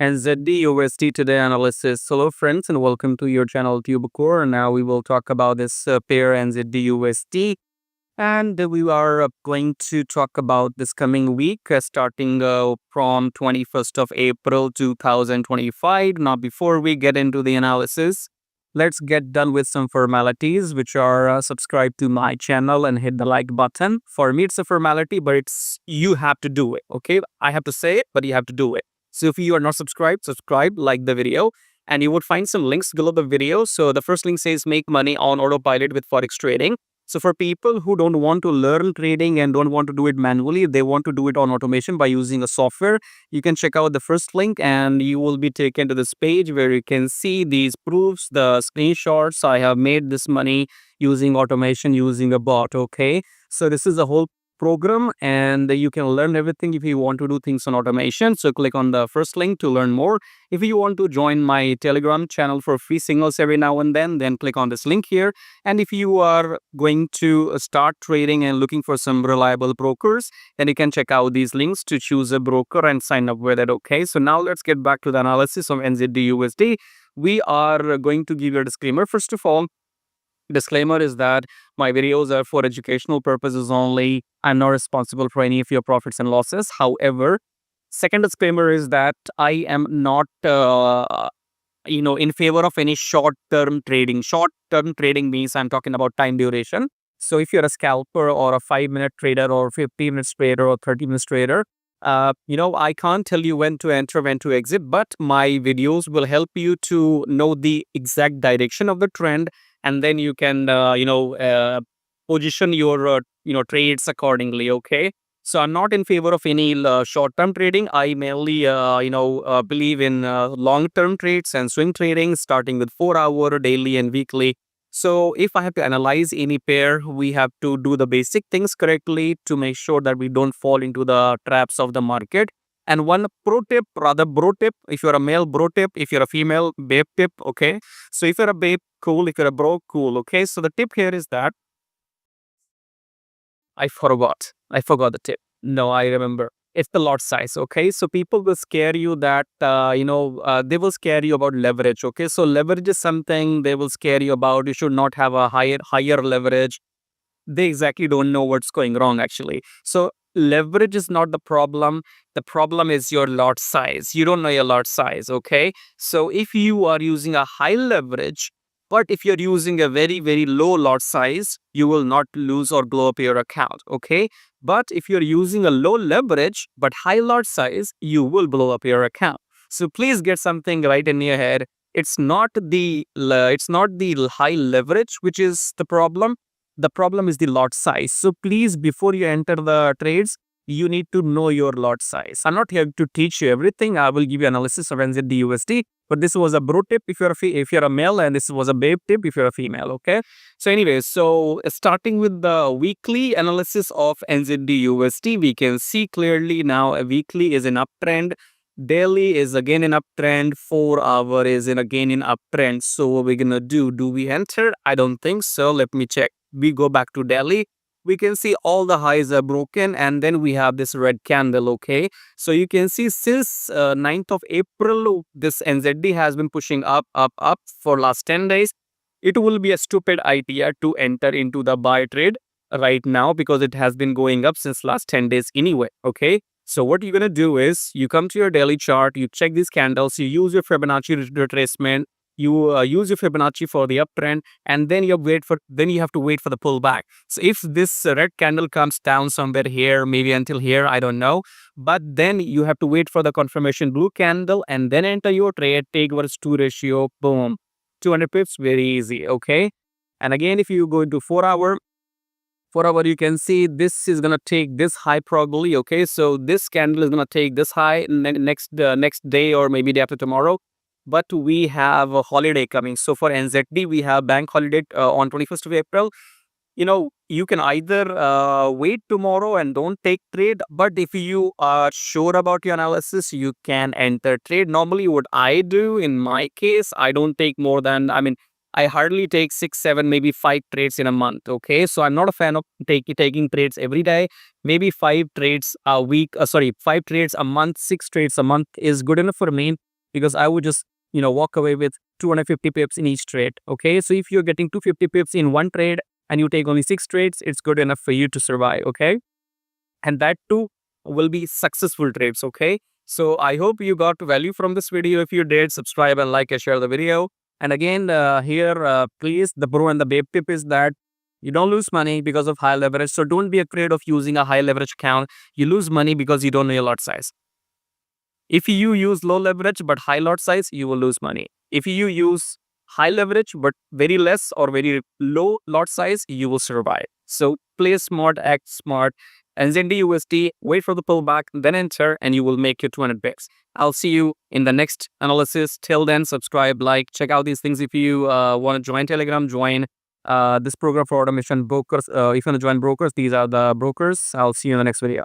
NZDUSD today analysis. Hello friends and welcome to your channel TubeCore. Now we will talk about this pair NZDUSD, and we are going to talk about this coming week starting from 21st of April 2025. Now before we get into the analysis, let's get done with some formalities, which are subscribe to my channel and hit the like button. For me it's a formality, but it's you have to do it. Okay, I have to say it, but you have to do it. So if you are not subscribed, subscribe, like the video, and you would find some links below the video. So the first link says make money on autopilot with forex trading. So for people who don't want to learn trading and don't want to do it manually, they want to do it on automation by using a software, you can check out the first link and you will be taken to this page where you can see these proofs, the screenshots. I have made this money using automation, using a bot. Okay, so this is a whole program and you can learn everything if you want to do things on automation. So click on the first link to learn more. If you want to join my Telegram channel for free signals every now and then click on this link here. And if you are going to start trading and looking for some reliable brokers, then you can check out these links to choose a broker and sign up with it. Okay, so now let's get back to the analysis of NZDUSD. We are going to give you a disclaimer. First of all, disclaimer is that my videos are for educational purposes only. I'm not responsible for any of your profits and losses. However, second disclaimer is that I am not in favor of any short-term trading. Short-term trading means I'm talking about time duration. So if you're a scalper or a 5-minute trader or 15-minute trader or 30-minute trader, I can't tell you when to enter, when to exit, but my videos will help you to know the exact direction of the trend, and then you can, position your, trades accordingly. Okay. So I'm not in favor of any short-term trading. I mainly, believe in long-term trades and swing trading, starting with 4-hour, daily, and weekly. So if I have to analyze any pair, we have to do the basic things correctly to make sure that we don't fall into the traps of the market. And one pro tip, rather bro tip, if you're a male, bro tip, if you're a female, babe tip. Okay. So if you're a babe, cool. If you're a bro, cool. Okay. So the tip here is that I forgot. I forgot the tip. No, I remember. It's the lot size. Okay. So people will scare you that, they will scare you about leverage. Okay. So leverage is something they will scare you about. You should not have a higher leverage. They exactly don't know what's going wrong actually. So leverage is not the problem. The problem is your lot size. You don't know your lot size. Okay. So if you are using a high leverage, but if you're using a very, very low lot size, you will not lose or blow up your account. Okay. But if you're using a low leverage, but high lot size, you will blow up your account. So please get something right in your head. It's not the high leverage which is the problem. The problem is the lot size. So please, before you enter the trades, you need to know your lot size. I'm not here to teach you everything. I will give you analysis of NZDUSD, but this was a bro tip if you're a male, and this was a babe tip if you're a female. Okay. So anyways, so starting with the weekly analysis of NZDUSD, we can see clearly now a weekly is an uptrend. Daily is again an uptrend. 4-hour is again in uptrend. So what we're gonna do? Do we enter? I don't think so. Let me check. We go back to daily. We can see all the highs are broken, and then we have this red candle. Okay, so you can see since 9th of April, this NZD has been pushing up for last 10 days. It will be a stupid idea to enter into the buy trade right now because it has been going up since last 10 days anyway. Okay, so what you're going to do is you come to your daily chart, you check these candles, you use your Fibonacci retracement, you use your Fibonacci for the uptrend, and then you have to wait for the pullback. So if this red candle comes down somewhere here, maybe until here, I don't know, but then you have to wait for the confirmation blue candle and then enter your trade. Take versus 2 ratio, boom, 200 pips, very easy. Okay, and again, if you go into 4-hour, you can see this is gonna take this high probably. Okay, so this candle is gonna take this high next day or maybe day after tomorrow. But we have a holiday coming. So for NZD, we have bank holiday on 21st of April. You can either wait tomorrow and don't take trade, but if you are sure about your analysis, you can enter trade. Normally, what I do in my case, I don't take more than, I hardly take 6, 7, maybe 5 trades in a month. Okay, so I'm not a fan of taking trades every day. Maybe 5 trades a week. 5 trades a month, 6 trades a month is good enough for me, because I would just walk away with 250 pips in each trade. Okay, so if you're getting 250 pips in one trade and you take only 6 trades, it's good enough for you to survive. Okay, and that too will be successful trades. Okay, so I hope you got value from this video. If you did, subscribe and like and share the video. And again, please, the pro and the babe tip is that you don't lose money because of high leverage. So don't be afraid of using a high leverage account. You lose money because you don't know your lot size. If you use low leverage but high lot size, you will lose money. If you use high leverage but very less or very low lot size, you will survive. So play smart, act smart. NZDUSD, wait for the pullback, then enter, and you will make your 200 bips. I'll see you in the next analysis. Till then, subscribe, like, check out these things. If you want to join Telegram, join this program for automation brokers. If you want to join brokers, these are the brokers. I'll see you in the next video.